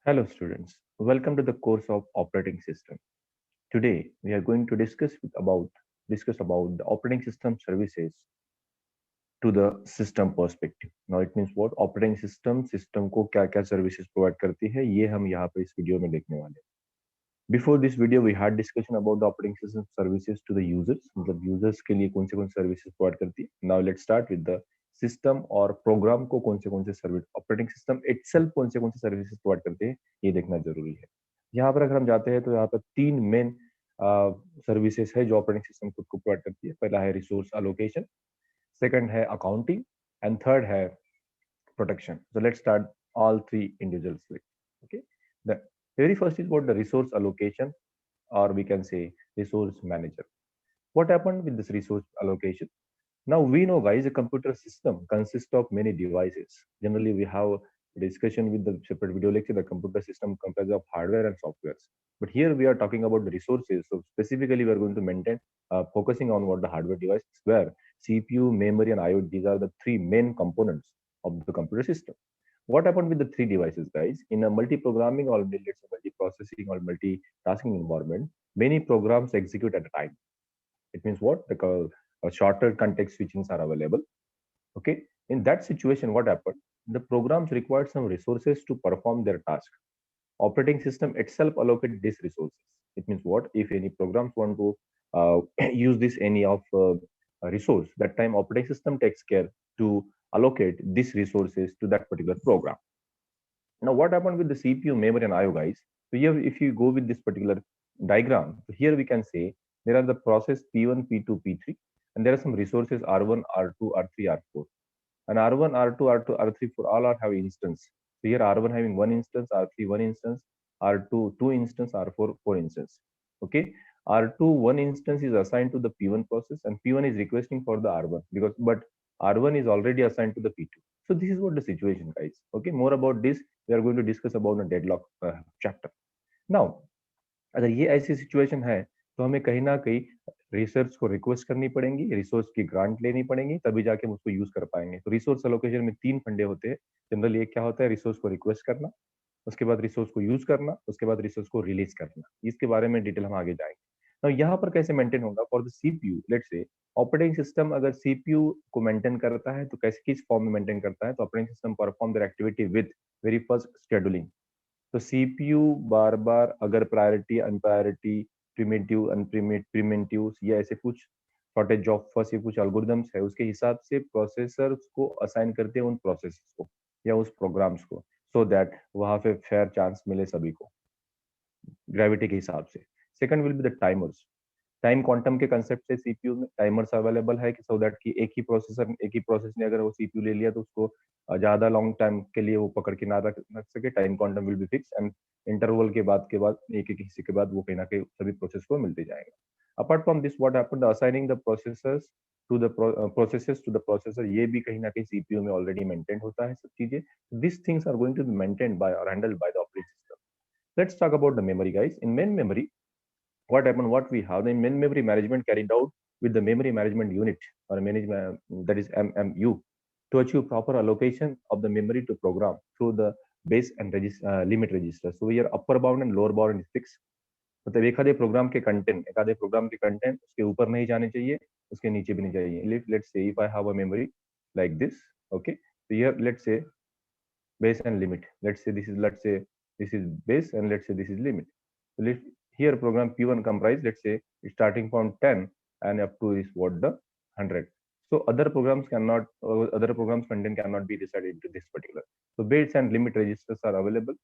Hello students, welcome to the course of operating system. Today we are going to discuss about the operating system services to the system perspective. Now it means what operating system को क्या क्या services provide करती है ये हम यहाँ पे इस वीडियो में देखने वाले हैं. Before this video we had discussion about the operating system services to the users, मतलब users के लिए कौन से services provide करती है. Now let's start with the system और program को कौन से सर्विस ऑपरेटिंग सिस्टम itself कौन से सर्विसेज प्रोवाइड करते हैं ये देखना जरूरी है. यहाँ पर अगर हम जाते हैं तो यहाँ पर तीन मेन सर्विसेज है जो ऑपरेटिंग सिस्टम खुद को प्रोवाइड करती है. पहला है रिसोर्स अलोकेशन, सेकंड है अकाउंटिंग एंड थर्ड है protection. So let's start all three individually. Okay, the very first is what the resource allocation, or we can say resource manager. What happened with this resource allocation? Now we know, guys, a computer system consists of many devices. Generally, we have a discussion with the separate video lecture. The computer system comprises of hardware and softwares. But here we are talking about the resources. So specifically, we are going to maintain focusing on what the hardware devices, where CPU, memory, and IO. These are the three main components of the computer system. What happened with the three devices, guys? In a multi-programming or let's say multi-processing or multi-tasking environment, many programs execute at a time. It means what the shorter context switchings are available. Okay, in that situation, what happened? The programs required some resources to perform their task. Operating system itself allocate these resources. It means what? If any programs want to use this any of resource, that time operating system takes care to allocate these resources to that particular program. Now, what happened with the CPU, memory, and IO, guys? So here, if you go with this particular diagram, so here we can say there are the process P1, P2, P3, and there are some resources R1, R2, R3, R4. And R1, R2, R2, R3 for all are have instance. So here R1 having one instance, R3 one instance, R2 two instance, R4 four instance. Okay, R2 one instance is assigned to the P1 process, and P1 is requesting for the R1 because but R1 is already assigned to the P2. So this is what the situation, guys. Okay, more about this we are going to discuss about the deadlock chapter. Now, अगर ये ऐसी situation है तो हमें कहीं ना कहीं research को रिक्वेस्ट करनी पड़ेगी, रिसोर्स की ग्रांट लेनी पड़ेगी, तभी जाके हम उसको यूज कर पाएंगे. तो रिसोर्स अलोकेशन में तीन फंडे होते हैं. जनरली एक क्या होता है, रिसोर्स को रिक्वेस्ट करना, उसके बाद रिसोर्स को यूज करना, उसके बाद रिसोर्स को रिलीज करना. इसके बारे में डिटेल हम आगे जाएंगे. तो यहाँ पर कैसे मेंटेन होगा for the CPU. Let's say operating system अगर सीपीयू को मेंटेन करता है तो कैसे किस फॉर्म में मेंटेन करता है, तो operating system perform there activity with very first scheduling. तो सीपीयू बार बार अगर प्रायोरिटी अनप्रायोरिटी प्रिमिटिव प्रिमिटिव या ऐसे कुछ शॉर्टेज ऑफ फर्स्ट ये कुछ एल्गोरिदम्स है उसके हिसाब से प्रोसेसर को असाइन करते हैं उन प्रोसेस को या उस प्रोग्राम्स को, सो दैट वहां पे फेयर चांस मिले सभी को ग्रेविटी के हिसाब से. Second will be the timers. Time quantum के कंसेप्ट से सीपीयू में टाइमर्स अवेलेबल है कि सो दैट कि एक ही प्रोसेस ने अगर वो सीपीयू ले लिया तो उसको ज्यादा लॉन्ग टाइम के लिए वो पकड़ के ना रख सके. Time quantum will be fix and interval के बाद एक एक हिस्से के बाद वो कहीं ना कहीं सभी प्रोसेस को मिलते जाएगा. Apart from this what happened, assigning the processors to the processes to the processor, ये भी कहीं ना कहीं सीपीयू में ऑलरेडी मेंटेन होता है सब चीजें. This things are going to be maintained by और handled by the operating system. Let's talk about the memory, guys. In main memory, what happened, what we have the main memory management carried out with the memory management unit or management, that is MMU, to achieve proper allocation of the memory to program through the base and limit register. So here upper bound and lower bound is fixed. मतलब एक आधे programme के content उसके ऊपर नहीं जाने चाहिए, उसके नीचे भी नहीं चाहिए. Let's say if I have a memory like this. Okay, so here let's say base and limit. Let's say this is base and let's say this is limit. So here program P1 comprise, let's say starting from 10 and up to is what the 100. So other programs content cannot be decided into this particular. So base and limit registers are available,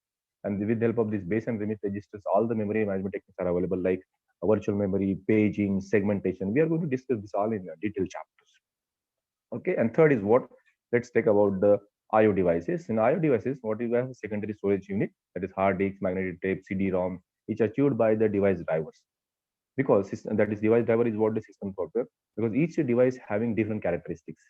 and with the help of this base and limit registers, all the memory management techniques are available like virtual memory, paging, segmentation. We are going to discuss this all in detailed chapters. Okay, and third is what? Let's take about the IO devices. In IO devices, what you have secondary storage unit, that is hard disk, magnetic tape, CD-ROM, which are achieved by the device drivers. Because that is device driver is what the system software. Because each device having different characteristics.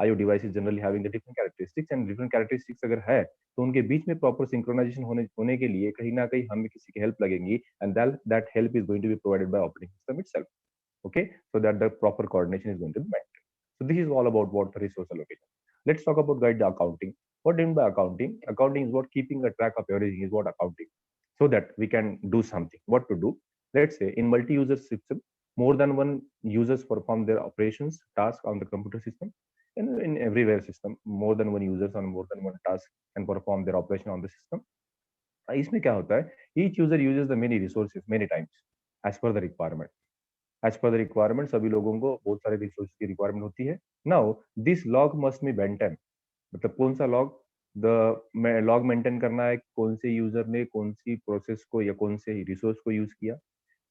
IO devices generally having the different characteristics, and different characteristics अगर है तो उनके बीच में proper synchronization होने के लिए कहीं ना कहीं हमें किसी की help लगेंगी, and that help is going to be provided by operating system itself. Okay, so that the proper coordination is going to be met. So this is all about what the resource allocation. Let's talk about guide the accounting. What do you mean by accounting? Accounting is what keeping a track of everything is what accounting, so that we can do something. What to do? Let's say in multi-user system, more than one users perform their operations task on the computer system. In everywhere system, more than one users on more than one task can perform their operation on the system. इसमें क्या होता है? Each user uses the many resources many times as per the requirement. As per the requirement, सभी लोगों को बहुत सारे resource की रिक्वायरमेंट होती है. Now this log must be maintain. मतलब कौन सा लॉग? द लॉग मेंटेन करना है कौन से यूजर ने कौन सी प्रोसेस को या कौन से रिसोर्स को यूज किया,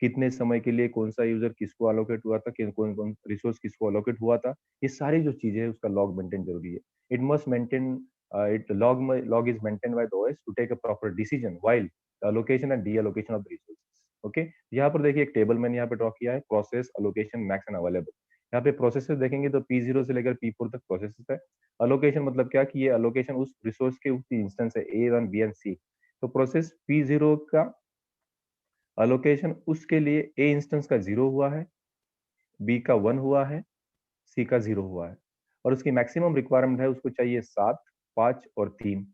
कितने समय के लिए कौन सा यूजर किसको अलोकेट हुआ था, कौन कौन रिसोर्स किसको अलोकेट हुआ था. ये सारी जो चीजें है उसका लॉग मेंटेन जरूरी है. It must maintain it log is maintained by the OS to take a proper decision while the allocation and deallocation of the resources. Okay यहाँ पर देखिए एक टेबल मैंने यहाँ पे ड्रॉ किया है, process allocation max and available. यहाँ पे प्रोसेसेस देखेंगे तो P0 से लेकर P4 तक प्रोसेसेस है. अलोकेशन मतलब क्या कि ये अलोकेशन उस रिसोर्स के उस इंस्टेंस है A1 B एंड C. तो प्रोसेस P0 का अलोकेशन उसके लिए A इंस्टेंस का 0 हुआ है, B का 1 हुआ है, C का 0 हुआ है, और उसकी मैक्सिमम रिक्वायरमेंट है उसको चाहिए 7, 5 और 3.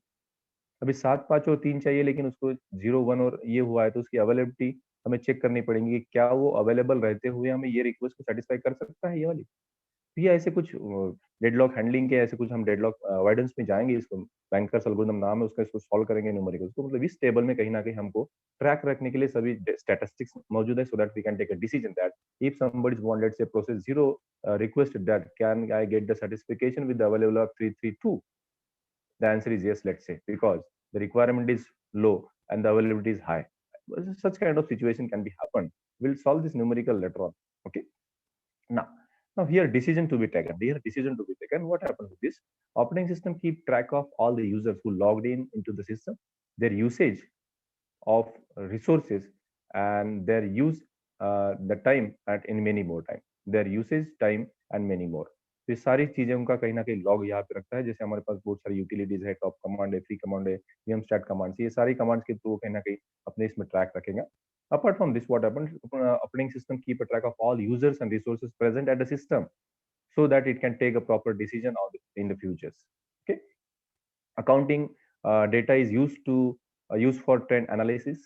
अभी 7, 5 और 3 चाहिए, लेकिन उसको 0, 1 और ये हुआ है, तो उसकी अवेलेबिलिटी हमें चेक करनी पड़ेगी कि क्या वो अवेलेबल रहते हुए हमें ये रिक्वेस्ट को सेटिस्फाई कर सकता है ये वाली. तो ये ऐसे कुछ डेडलॉक हैंडलिंग के ऐसे कुछ हम डेडलॉक अवॉइडेंस में जाएंगे. इसको बैंकर्स एल्गोरिथम नाम है उसका, इसको सॉल्व करेंगे न्यूमेरिकल्स को. मतलब इस टेबल में कहीं ना कहीं हमको ट्रैक रखने के लिए सभी स्टैटिस्टिक्स मौजूद है, so that we can take a decision that if somebody is wanted say process 0 requested that can I get the certification with the available of 332. The answer is yes, let's say, because the requirement is low and the availability is high. Such kind of situation can be happen. We'll solve this numerical later on. Okay. Now, here decision to be taken. Here decision to be taken. What happens with this? Operating system keep track of all the users who logged in into the system, their usage of resources, and their use the time at in many more time. Their usage time and many more. तो ये सारी चीजें उनका कहीं ना कहीं log यहाँ पे रखता है. जैसे हमारे पास बहुत सारी यूटिलिटीज है, टॉप कमांड है, फ्री कमांड है, वीएम स्टैट कमांड, ये सारी कमांड्स के थ्रू कहीं ना कहीं अपने इसमें ट्रैक रखेगा. Apart from this, what happens? Operating system keep a track of all users and resources present at the system, so that it can take a proper decision on in the futures. Okay. Accounting data is used for trend analysis.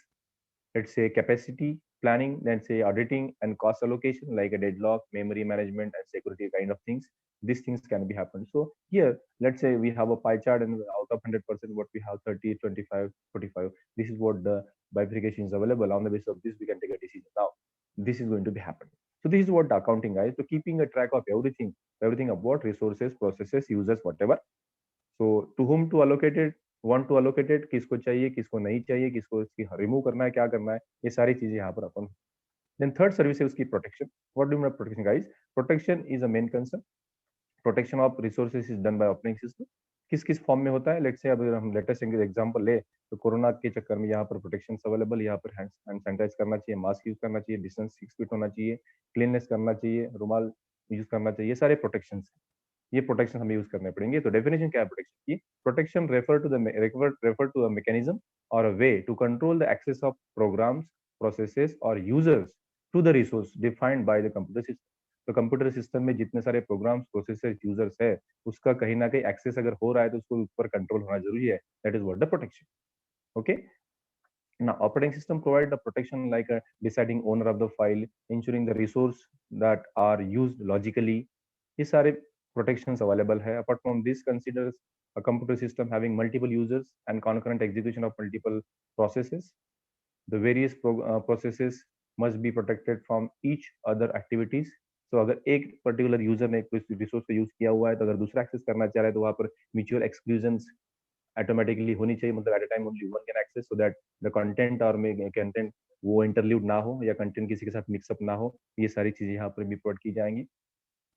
Let's say capacity planning, then say auditing and cost allocation, like a deadlock, memory management, and security kind of things. These things can be happen. So here, let's say we have a pie chart, and out of 100%, what we have 30, 25, 45. This is what the bifurcation is available. On the basis of this, we can take a decision. Now, this is going to be happening. So this is what the accounting guys. So keeping a track of everything about resources, processes, users, whatever. So to whom to allocate it, want to allocate it, किसको चाहिए, किसको नहीं चाहिए, किसको इसकी remove करना है, क्या करना है, ये सारी चीजें यहाँ पर अपन. Then third service है उसकी protection. What do you mean by protection, guys? Protection is a main concern. Protection of resources is done by operating system. किस किस फॉर्म में होता है? लेट्स से अगर हम लेटेस्ट एग्जांपल ले तो कोरोना के चक्कर में यहाँ पर प्रोटेक्शन अवेलेबल, यहाँ पर हैंड सैनिटाइज करना चाहिए, मास्क यूज करना चाहिए, डिस्टेंस 6 फीट होना चाहिए, क्लीननेस करना चाहिए, रुमाल यूज करना चाहिए, ये सारे प्रोटेक्शन, ये प्रोटेक्शन हमें यूज करने पड़ेंगे. तो डेफिनेशन क्या है प्रोटेक्शन की? Protection refer to a mechanism और a way to control the access of programs, processes और users to the resource defined by the computer system. तो कंप्यूटर सिस्टम में जितने सारे प्रोग्राम्स, प्रोसेसर, यूजर्स है, उसका कहीं ना कहीं एक्सेस अगर हो रहा है तो उसको ऊपर कंट्रोल होना जरूरी है. That is what the protection. Okay. Now, operating system provide the protection like a deciding owner of the file, ensuring the resource that are used logically. ये सारे protections available है. Apart from this, considers a computer system having multiple users and concurrent execution of multiple processes. The various processes must be protected from each other activities. So अगर एक particular user ने कुछ resource का use किया हुआ है, तो अगर दूसरा access करना चाह रहा है तो वहाँ पर mutual exclusions ऑटोमेटिकली होनी चाहिए. मतलब at a time only one can access, so that the content और कंटेंट वो इंटरल्यूड ना हो या कंटेंट किसी के साथ मिक्सअप ना हो. ये सारी चीजें यहाँ पर भी प्रोवाइड की जाएंगी.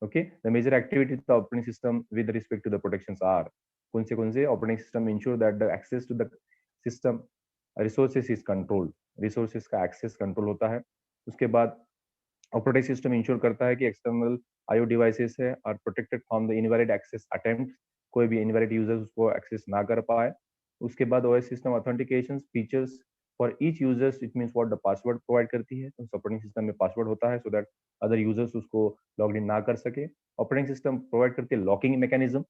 Okay. The major activities of operating system with respect to the protections are, कौन से operating system ensure that the access to the system resources is controlled. Resources का एक्सेस कंट्रोल होता है. उसके बाद ऑपरेटिंग सिस्टम इंश्योर करता है कि एक्सटर्नल आईओ डिवाइसेस है और protected from the invalid access attempt. कोई भी इनवैलिड यूजर्स उसको एक्सेस ना कर पाए. उसके बाद OS system authentication features for each users, it means what the password provide करती है. तो ऑपरेटिंग सिस्टम में पासवर्ड होता है, सो दैट अदर यूजर्स उसको लॉग इन ना कर सके. ऑपरेटिंग सिस्टम प्रोवाइड करती है लॉकिंग मैकेनिज्म.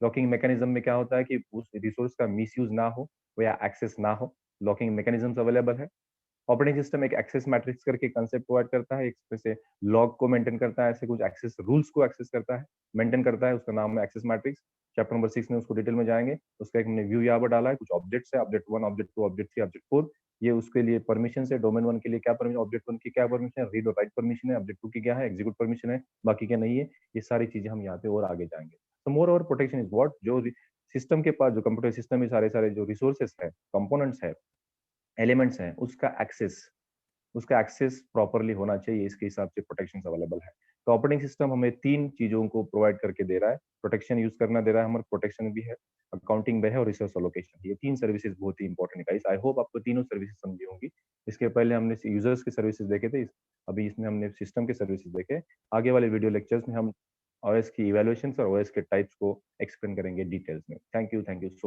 लॉकिंग मैकेनिज्म में क्या होता है कि उस रिसोर्स का मिसयूज ना हो या एक्सेस ना हो, लॉकिंग मैकेनिज्म्स अवेलेबल है। ऑपरेटिंग सिस्टम एक एक्सेस मैट्रिक्स करके कंसेप्ट प्रोवाइड करता है, एक से लॉग को मेंटेन करता है, ऐसे कुछ एक्सेस रूल्स को एक्सेस करता है, मेंटेन करता है, उसका नाम है एक्सेस मैट्रिक्स। चैप्टर नंबर 6 में उसको डिटेल में जाएंगे। उसका एक हमने व्यू यहाँ पर डाला है, कुछ ऑब्जेक्ट्स है, ऑब्जेक्ट 1, ऑब्जेक्ट 2, ऑब्जेक्ट 3, ऑब्जेक्ट 4। ये उसके लिए परमिशन है, डोमेन 1 के लिए क्या परमिशन, ऑब्जेक्ट 1 की क्या परमिशन है, रीड और राइट परमिशन है, ऑब्जेक्ट 2 की क्या है, एग्जीक्यूट परमिशन है, बाकी क्या नहीं है। ये सारी चीजें हम यहाँ पे और आगे जाएंगे। तो more over protection is what, जो सिस्टम के पास, जो कंप्यूटर सिस्टम में सारे सारे जो रिसोर्सेस है, कंपोनेंट्स है, एलिमेंट्स हैं, उसका एक्सेस प्रॉपरली होना चाहिए, इसके हिसाब से प्रोटेक्शन अवेलेबल है। तो ऑपरेटिंग सिस्टम हमें तीन चीजों को प्रोवाइड करके दे रहा है, प्रोटेक्शन यूज करना दे रहा है, हमारे प्रोटेक्शन भी है, अकाउंटिंग भी है और रिसोर्स अलोकेशन। ये तीन सर्विसेज बहुत ही इंपॉर्टेंट है गाइस। आई होप आपको तीनों सर्विसेज समझी होंगी। इसके पहले हमने यूजर्स की सर्विसेज देखे थे, अभी इसमें हमने सिस्टम के सर्विसेज देखे। आगे वाले वीडियो लेक्चर्स में हम ओएस की इवेल्युएशन और ओएस के टाइप्स को एक्सप्लेन करेंगे डिटेल्स में। Thank you so